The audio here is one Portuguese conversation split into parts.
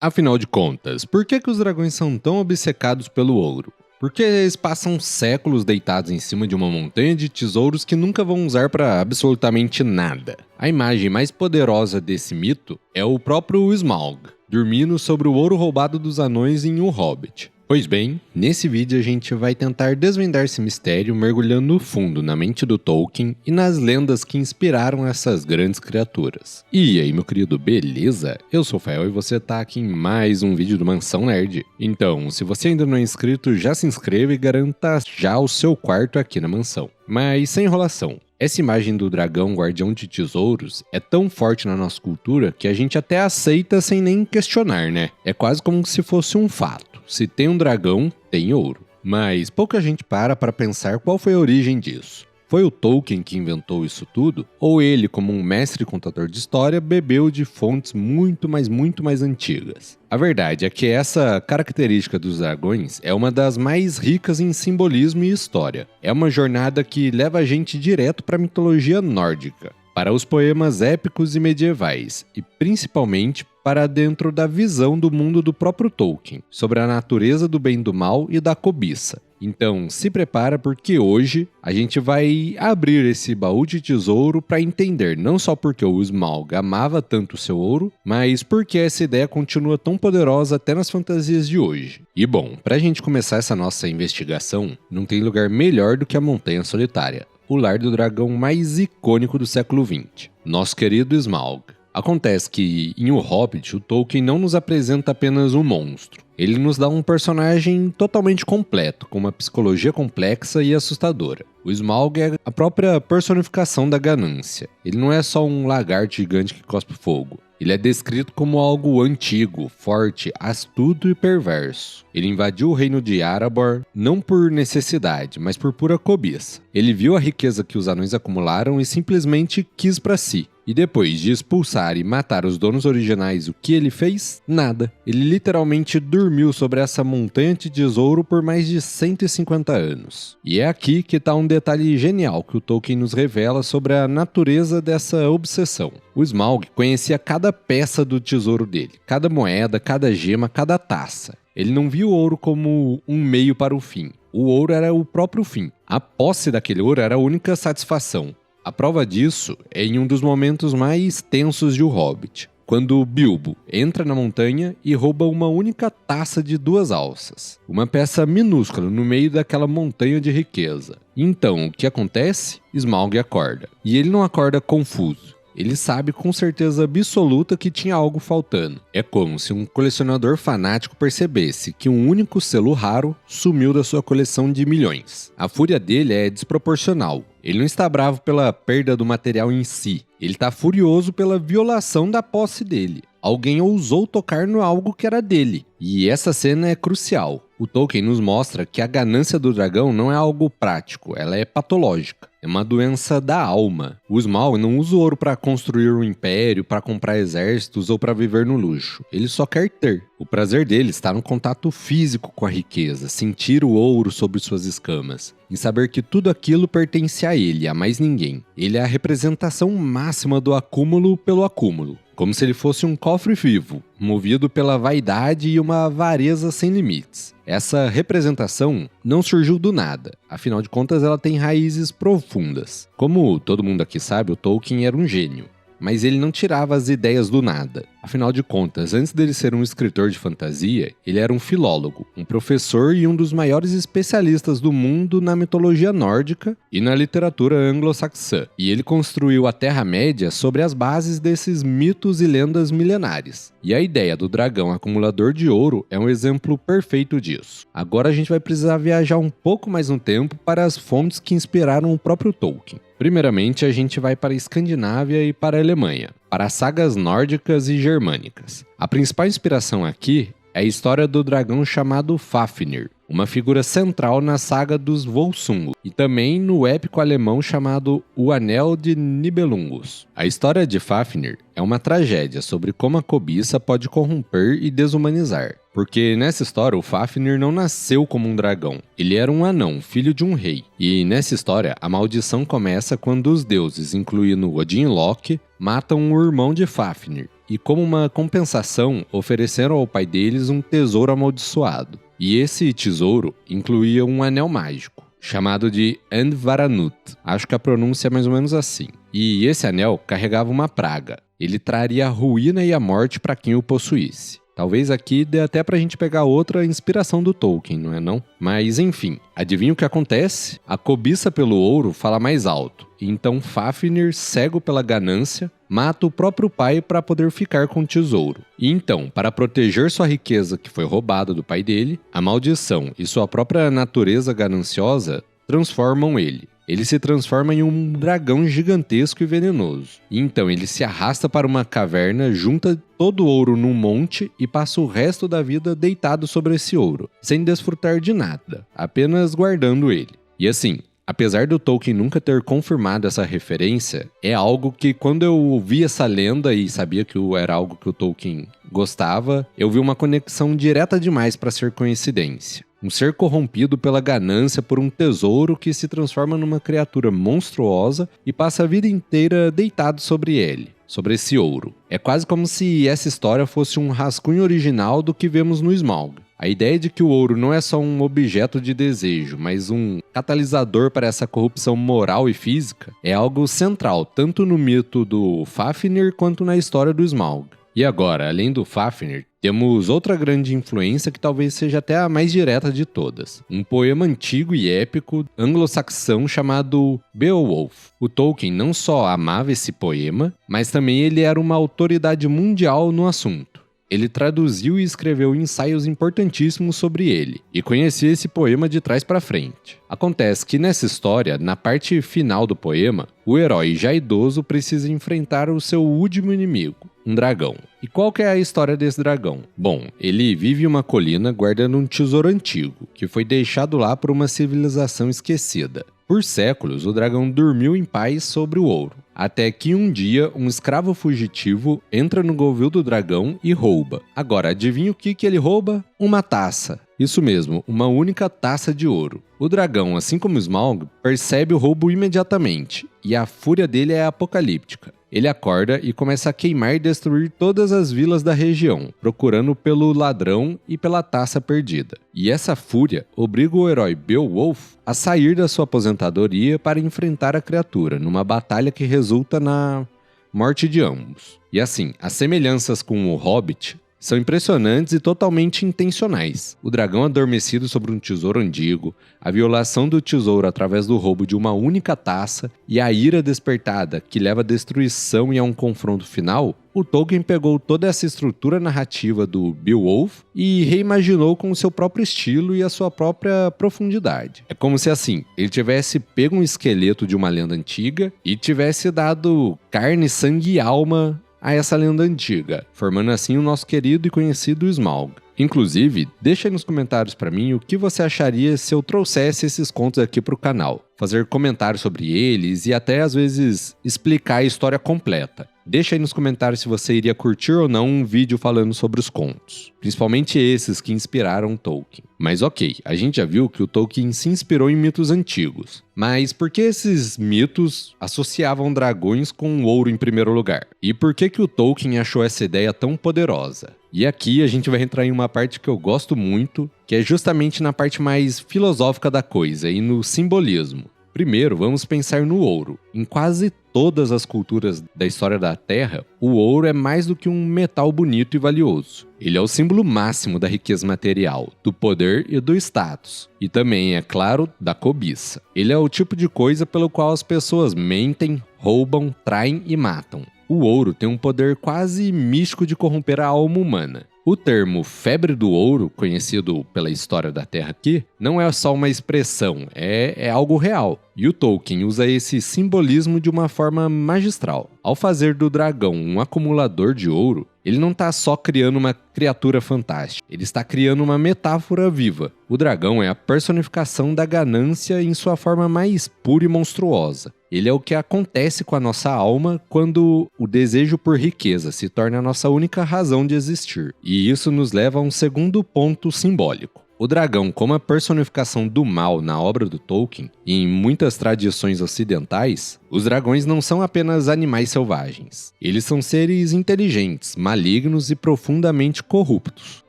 Afinal de contas, por que os dragões são tão obcecados pelo ouro? Porque eles passam séculos deitados em cima de uma montanha de tesouros que nunca vão usar para absolutamente nada. A imagem mais poderosa desse mito é o próprio Smaug, dormindo sobre o ouro roubado dos anões em O Hobbit. Pois bem, nesse vídeo a gente vai tentar desvendar esse mistério mergulhando fundo na mente do Tolkien e nas lendas que inspiraram essas grandes criaturas. E aí, meu querido, beleza? Eu sou o Fael e você tá aqui em mais um vídeo do Mansão Nerd. Então, se você ainda não é inscrito, já se inscreva e garanta já o seu quarto aqui na mansão. Mas sem enrolação. Essa imagem do dragão guardião de tesouros é tão forte na nossa cultura que a gente até aceita sem nem questionar, né? É quase como se fosse um fato. Se tem um dragão, tem ouro. Mas pouca gente para pensar qual foi a origem disso. Foi o Tolkien que inventou isso tudo? Ou ele, como um mestre contador de história, bebeu de fontes muito mais antigas? A verdade é que essa característica dos dragões é uma das mais ricas em simbolismo e história. É uma jornada que leva a gente direto para a mitologia nórdica, para os poemas épicos e medievais, e principalmente para dentro da visão do mundo do próprio Tolkien, sobre a natureza do bem e do mal e da cobiça. Então, se prepara porque hoje a gente vai abrir esse baú de tesouro para entender não só porque o Smaug amava tanto o seu ouro, mas porque essa ideia continua tão poderosa até nas fantasias de hoje. E bom, para a gente começar essa nossa investigação, não tem lugar melhor do que a Montanha Solitária, o lar do dragão mais icônico do século XX, nosso querido Smaug. Acontece que, em O Hobbit, o Tolkien não nos apresenta apenas um monstro. Ele nos dá um personagem totalmente completo, com uma psicologia complexa e assustadora. O Smaug é a própria personificação da ganância. Ele não é só um lagarto gigante que cospe fogo. Ele é descrito como algo antigo, forte, astuto e perverso. Ele invadiu o reino de Erebor não por necessidade, mas por pura cobiça. Ele viu a riqueza que os anões acumularam e simplesmente quis para si. E depois de expulsar e matar os donos originais, o que ele fez? Nada. Ele literalmente dormiu sobre essa montanha de tesouro por mais de 150 anos. E é aqui que está um detalhe genial que o Tolkien nos revela sobre a natureza dessa obsessão. O Smaug conhecia cada peça do tesouro dele, cada moeda, cada gema, cada taça. Ele não via o ouro como um meio para o fim. O ouro era o próprio fim. A posse daquele ouro era a única satisfação. A prova disso é em um dos momentos mais tensos de O Hobbit, quando Bilbo entra na montanha e rouba uma única taça de 2 alças, uma peça minúscula no meio daquela montanha de riqueza. Então, o que acontece? Smaug acorda. E ele não acorda confuso. Ele sabe com certeza absoluta que tinha algo faltando. É como se um colecionador fanático percebesse que um único selo raro sumiu da sua coleção de milhões. A fúria dele é desproporcional. Ele não está bravo pela perda do material em si. Ele está furioso pela violação da posse dele. Alguém ousou tocar no algo que era dele. E essa cena é crucial. O Tolkien nos mostra que a ganância do dragão não é algo prático, ela é patológica. É uma doença da alma. O Smaug não usa o ouro para construir um império, para comprar exércitos ou para viver no luxo. Ele só quer ter. O prazer dele está no contato físico com a riqueza, sentir o ouro sobre suas escamas, em saber que tudo aquilo pertence a ele, a mais ninguém. Ele é a representação máxima do acúmulo pelo acúmulo, como se ele fosse um cofre vivo, movido pela vaidade e uma avareza sem limites. Essa representação não surgiu do nada, afinal de contas ela tem raízes profundas. Como todo mundo aqui sabe, o Tolkien era um gênio, mas ele não tirava as ideias do nada. Afinal de contas, antes dele ser um escritor de fantasia, ele era um filólogo, um professor e um dos maiores especialistas do mundo na mitologia nórdica e na literatura anglo-saxã. E ele construiu a Terra-média sobre as bases desses mitos e lendas milenares. E a ideia do dragão acumulador de ouro é um exemplo perfeito disso. Agora a gente vai precisar viajar um pouco mais no tempo para as fontes que inspiraram o próprio Tolkien. Primeiramente, a gente vai para a Escandinávia e para a Alemanha, para as sagas nórdicas e germânicas. A principal inspiração aqui é a história do dragão chamado Fafnir, uma figura central na saga dos Volsung, e também no épico alemão chamado O Anel de Nibelungus. A história de Fafnir é uma tragédia sobre como a cobiça pode corromper e desumanizar. Porque nessa história o Fafnir não nasceu como um dragão, ele era um anão, filho de um rei. E nessa história a maldição começa quando os deuses, incluindo Odin e Loki, matam o irmão de Fafnir. e, como uma compensação, ofereceram ao pai deles um tesouro amaldiçoado. E esse tesouro incluía um anel mágico, chamado de Andvaranut. Acho que a pronúncia é mais ou menos assim. E esse anel carregava uma praga. Ele traria a ruína e a morte para quem o possuísse. Talvez aqui dê até pra gente pegar outra inspiração do Tolkien, não é não? Mas enfim, adivinha o que acontece? A cobiça pelo ouro fala mais alto. E então Fafnir, cego pela ganância, mata o próprio pai para poder ficar com o tesouro. E então, para proteger sua riqueza que foi roubada do pai dele, a maldição e sua própria natureza gananciosa transformam ele. Ele se transforma em um dragão gigantesco e venenoso. E então ele se arrasta para uma caverna, junta todo o ouro num monte e passa o resto da vida deitado sobre esse ouro, sem desfrutar de nada, apenas guardando ele. E assim, apesar do Tolkien nunca ter confirmado essa referência, é algo que quando eu ouvi essa lenda e sabia que era algo que o Tolkien gostava, eu vi uma conexão direta demais para ser coincidência. Um ser corrompido pela ganância por um tesouro que se transforma numa criatura monstruosa e passa a vida inteira deitado sobre ele, sobre esse ouro. É quase como se essa história fosse um rascunho original do que vemos no Smaug. A ideia de que o ouro não é só um objeto de desejo, mas um catalisador para essa corrupção moral e física, é algo central tanto no mito do Fafnir quanto na história do Smaug. E agora, além do Fafnir, temos outra grande influência que talvez seja até a mais direta de todas. Um poema antigo e épico anglo-saxão chamado Beowulf. O Tolkien não só amava esse poema, mas também ele era uma autoridade mundial no assunto. Ele traduziu e escreveu ensaios importantíssimos sobre ele, e conhecia esse poema de trás para frente. Acontece que nessa história, na parte final do poema, o herói já idoso precisa enfrentar o seu último inimigo, um dragão. E qual que é a história desse dragão? Bom, ele vive em uma colina guardando um tesouro antigo, que foi deixado lá por uma civilização esquecida. Por séculos, o dragão dormiu em paz sobre o ouro, até que um dia um escravo fugitivo entra no covil do dragão e rouba. Agora, adivinha o que ele rouba? Uma taça. Isso mesmo, uma única taça de ouro. O dragão, assim como Smaug, percebe o roubo imediatamente, e a fúria dele é apocalíptica. Ele acorda e começa a queimar e destruir todas as vilas da região, procurando pelo ladrão e pela taça perdida. E essa fúria obriga o herói Beowulf a sair da sua aposentadoria para enfrentar a criatura, numa batalha que resulta na morte de ambos. E assim, as semelhanças com o Hobbit são impressionantes e totalmente intencionais. O dragão adormecido sobre um tesouro antigo, a violação do tesouro através do roubo de uma única taça e a ira despertada que leva à destruição e a um confronto final, o Tolkien pegou toda essa estrutura narrativa do Beowulf e reimaginou com o seu próprio estilo e a sua própria profundidade. É como se assim, ele tivesse pego um esqueleto de uma lenda antiga e tivesse dado carne, sangue e alma a essa lenda antiga, formando assim o nosso querido e conhecido Smaug. Inclusive, deixa aí nos comentários pra mim o que você acharia se eu trouxesse esses contos aqui pro canal. Fazer comentários sobre eles e até às vezes explicar a história completa. Deixa aí nos comentários se você iria curtir ou não um vídeo falando sobre os contos, principalmente esses que inspiraram Tolkien. Mas ok, a gente já viu que o Tolkien se inspirou em mitos antigos, mas por que esses mitos associavam dragões com ouro em primeiro lugar? E por que o Tolkien achou essa ideia tão poderosa? E aqui a gente vai entrar em uma parte que eu gosto muito, que é justamente na parte mais filosófica da coisa e no simbolismo. Primeiro, vamos pensar no ouro. Em quase todas as culturas da história da Terra, o ouro é mais do que um metal bonito e valioso. Ele é o símbolo máximo da riqueza material, do poder e do status. E também, é claro, da cobiça. Ele é o tipo de coisa pelo qual as pessoas mentem, roubam, traem e matam. O ouro tem um poder quase místico de corromper a alma humana. O termo febre do ouro, conhecido pela história da Terra aqui, não é só uma expressão, é algo real. E o Tolkien usa esse simbolismo de uma forma magistral. Ao fazer do dragão um acumulador de ouro, ele não está só criando uma criatura fantástica, ele está criando uma metáfora viva. O dragão é a personificação da ganância em sua forma mais pura e monstruosa. Ele é o que acontece com a nossa alma quando o desejo por riqueza se torna a nossa única razão de existir. E isso nos leva a um segundo ponto simbólico. O dragão, como a personificação do mal na obra do Tolkien e em muitas tradições ocidentais, os dragões não são apenas animais selvagens. Eles são seres inteligentes, malignos e profundamente corruptos.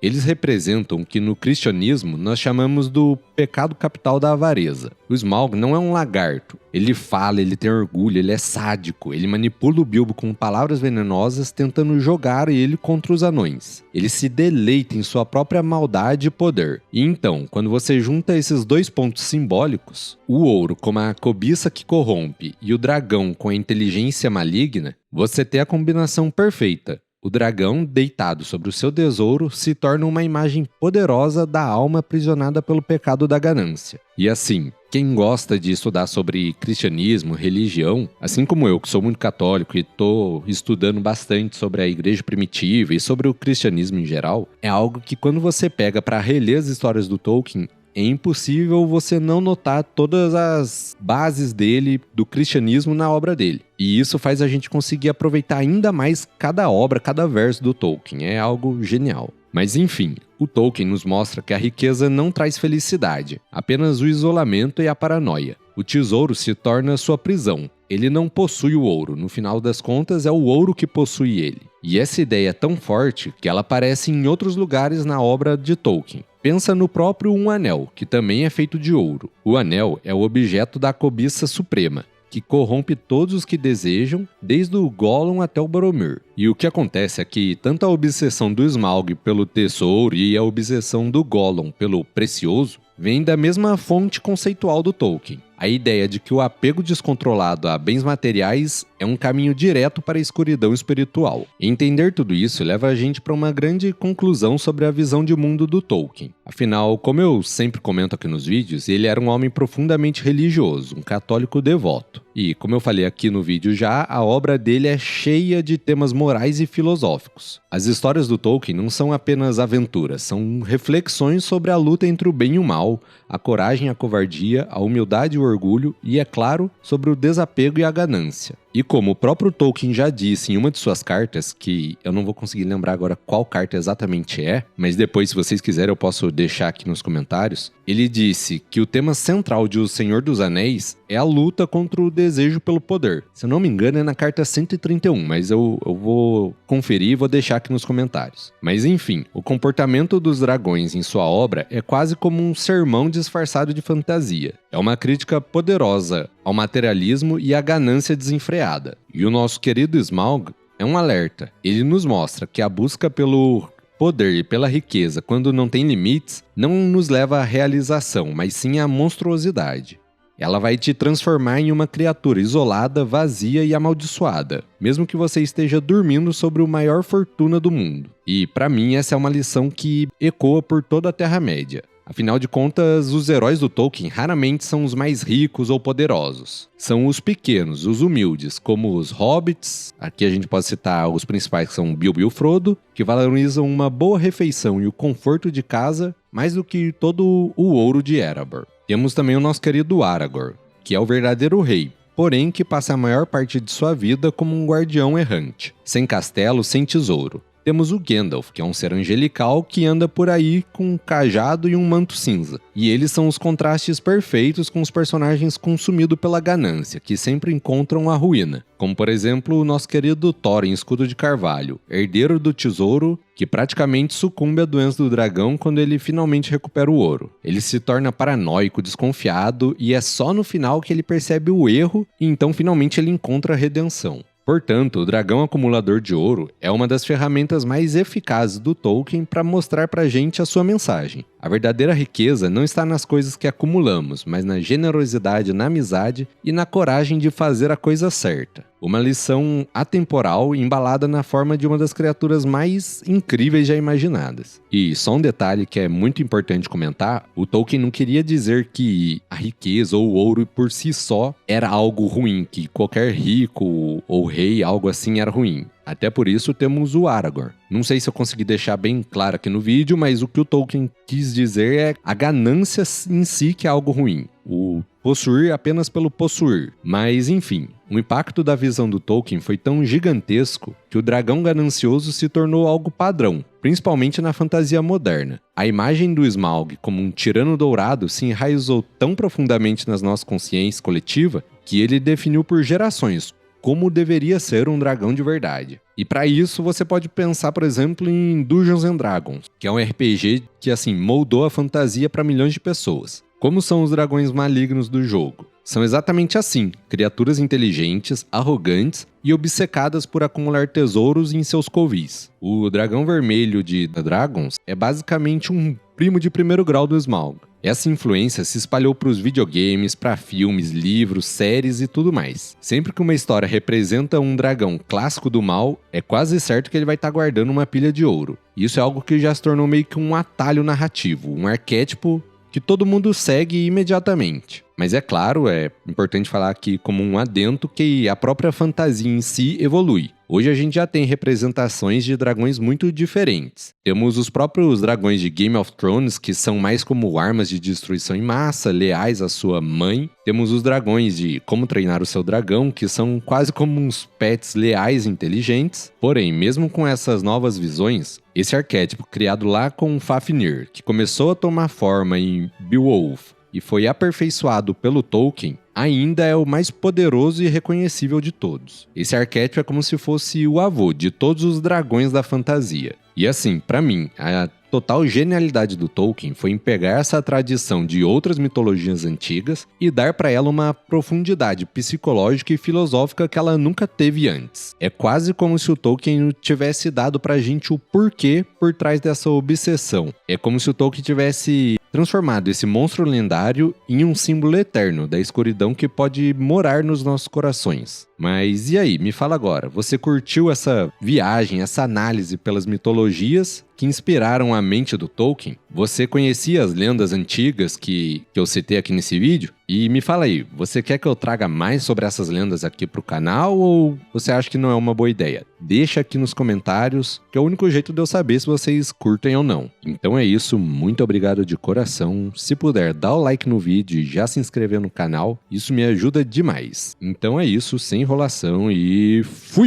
Eles representam o que no cristianismo nós chamamos do pecado capital da avareza. O Smaug não é um lagarto. Ele fala, ele tem orgulho, ele é sádico, ele manipula o Bilbo com palavras venenosas tentando jogar ele contra os anões. Ele se deleita em sua própria maldade e poder. E então, quando você junta esses dois pontos simbólicos, o ouro como a cobiça que corrompe e o dragão com a inteligência maligna, você tem a combinação perfeita. O dragão, deitado sobre o seu tesouro, se torna uma imagem poderosa da alma aprisionada pelo pecado da ganância. E assim, quem gosta de estudar sobre cristianismo, religião, assim como eu, que sou muito católico e estou estudando bastante sobre a igreja primitiva e sobre o cristianismo em geral, é algo que quando você pega para reler as histórias do Tolkien, é impossível você não notar todas as bases dele, do cristianismo, na obra dele. E isso faz a gente conseguir aproveitar ainda mais cada obra, cada verso do Tolkien. É algo genial. Mas enfim, o Tolkien nos mostra que a riqueza não traz felicidade, apenas o isolamento e a paranoia. O tesouro se torna sua prisão. Ele não possui o ouro, no final das contas é o ouro que possui ele. E essa ideia é tão forte que ela aparece em outros lugares na obra de Tolkien. Pensa no próprio Um Anel, que também é feito de ouro. O anel é o objeto da cobiça suprema, que corrompe todos os que desejam, desde o Gollum até o Boromir. E o que acontece é que tanto a obsessão do Smaug pelo tesouro e a obsessão do Gollum pelo precioso vem da mesma fonte conceitual do Tolkien. A ideia de que o apego descontrolado a bens materiais é um caminho direto para a escuridão espiritual. Entender tudo isso leva a gente para uma grande conclusão sobre a visão de mundo do Tolkien. Afinal, como eu sempre comento aqui nos vídeos, ele era um homem profundamente religioso, um católico devoto. E, como eu falei aqui no vídeo já, a obra dele é cheia de temas morais e filosóficos. As histórias do Tolkien não são apenas aventuras, são reflexões sobre a luta entre o bem e o mal, a coragem e a covardia, a humildade e o orgulho e, é claro, sobre o desapego e a ganância. E como o próprio Tolkien já disse em uma de suas cartas, que eu não vou conseguir lembrar agora qual carta exatamente é, mas depois, se vocês quiserem, eu posso deixar aqui nos comentários, ele disse que o tema central de O Senhor dos Anéis é a luta contra o desejo pelo poder. Se eu não me engano, é na carta 131, mas eu vou conferir e vou deixar aqui nos comentários. Mas enfim, o comportamento dos dragões em sua obra é quase como um sermão disfarçado de fantasia. É uma crítica poderosa ao materialismo e à ganância desenfreada. E o nosso querido Smaug é um alerta. Ele nos mostra que a busca pelo poder e pela riqueza, quando não tem limites, não nos leva à realização, mas sim à monstruosidade. Ela vai te transformar em uma criatura isolada, vazia e amaldiçoada, mesmo que você esteja dormindo sobre a maior fortuna do mundo. E, para mim, essa é uma lição que ecoa por toda a Terra-média. Afinal de contas, os heróis do Tolkien raramente são os mais ricos ou poderosos. São os pequenos, os humildes, como os hobbits, aqui a gente pode citar os principais que são Bilbo e o Frodo, que valorizam uma boa refeição e o conforto de casa mais do que todo o ouro de Erebor. Temos também o nosso querido Aragorn, que é o verdadeiro rei, porém que passa a maior parte de sua vida como um guardião errante, sem castelo, sem tesouro. Temos o Gandalf, que é um ser angelical que anda por aí com um cajado e um manto cinza. E eles são os contrastes perfeitos com os personagens consumidos pela ganância, que sempre encontram a ruína. Como, por exemplo, o nosso querido Thor em Escudo de Carvalho, herdeiro do tesouro, que praticamente sucumbe à doença do dragão quando ele finalmente recupera o ouro. Ele se torna paranoico, desconfiado, e é só no final que ele percebe o erro e então finalmente ele encontra a redenção. Portanto, o dragão acumulador de ouro é uma das ferramentas mais eficazes do Tolkien para mostrar pra gente a sua mensagem. A verdadeira riqueza não está nas coisas que acumulamos, mas na generosidade, na amizade e na coragem de fazer a coisa certa. Uma lição atemporal embalada na forma de uma das criaturas mais incríveis já imaginadas. E só um detalhe que é muito importante comentar, o Tolkien não queria dizer que a riqueza ou o ouro por si só era algo ruim, que qualquer rico ou rei, algo assim, era ruim. Até por isso temos o Aragorn. Não sei se eu consegui deixar bem claro aqui no vídeo, mas o que o Tolkien quis dizer é a ganância em si que é algo ruim. O possuir apenas pelo possuir. Mas enfim, o impacto da visão do Tolkien foi tão gigantesco que o dragão ganancioso se tornou algo padrão, principalmente na fantasia moderna. A imagem do Smaug como um tirano dourado se enraizou tão profundamente nas nossas consciências coletiva que ele definiu por gerações como deveria ser um dragão de verdade. E para isso você pode pensar, por exemplo, em Dungeons and Dragons, que é um RPG que moldou a fantasia para milhões de pessoas. Como são os dragões malignos do jogo? São exatamente assim, criaturas inteligentes, arrogantes e obcecadas por acumular tesouros em seus covis. O dragão vermelho de The Dragons é basicamente um primo de primeiro grau do Smaug. Essa influência se espalhou para os videogames, para filmes, livros, séries e tudo mais. Sempre que uma história representa um dragão clássico do mal, é quase certo que ele vai estar guardando uma pilha de ouro. Isso é algo que já se tornou meio que um atalho narrativo, um arquétipo que todo mundo segue imediatamente. Mas é claro, é importante falar aqui como um adendo que a própria fantasia em si evolui. Hoje a gente já tem representações de dragões muito diferentes. Temos os próprios dragões de Game of Thrones, que são mais como armas de destruição em massa, leais à sua mãe. Temos os dragões de Como Treinar o Seu Dragão, que são quase como uns pets leais e inteligentes. Porém, mesmo com essas novas visões, esse arquétipo criado lá com Fafnir, que começou a tomar forma em Beowulf, e foi aperfeiçoado pelo Tolkien, ainda é o mais poderoso e reconhecível de todos. Esse arquétipo é como se fosse o avô de todos os dragões da fantasia. E pra mim, a total genialidade do Tolkien foi em pegar essa tradição de outras mitologias antigas e dar para ela uma profundidade psicológica e filosófica que ela nunca teve antes. É quase como se o Tolkien tivesse dado pra gente o porquê por trás dessa obsessão. É como se o Tolkien tivesse transformado esse monstro lendário em um símbolo eterno da escuridão que pode morar nos nossos corações. Mas e aí, me fala agora, você curtiu essa viagem, essa análise pelas mitologias que inspiraram a mente do Tolkien? Você conhecia as lendas antigas que eu citei aqui nesse vídeo? E me fala aí, você quer que eu traga mais sobre essas lendas aqui pro canal ou você acha que não é uma boa ideia? Deixa aqui nos comentários, que é o único jeito de eu saber se vocês curtem ou não. Então é isso, muito obrigado de coração. Se puder, dá o like no vídeo e já se inscrever no canal, isso me ajuda demais. Então é isso, sem enrolação e fui!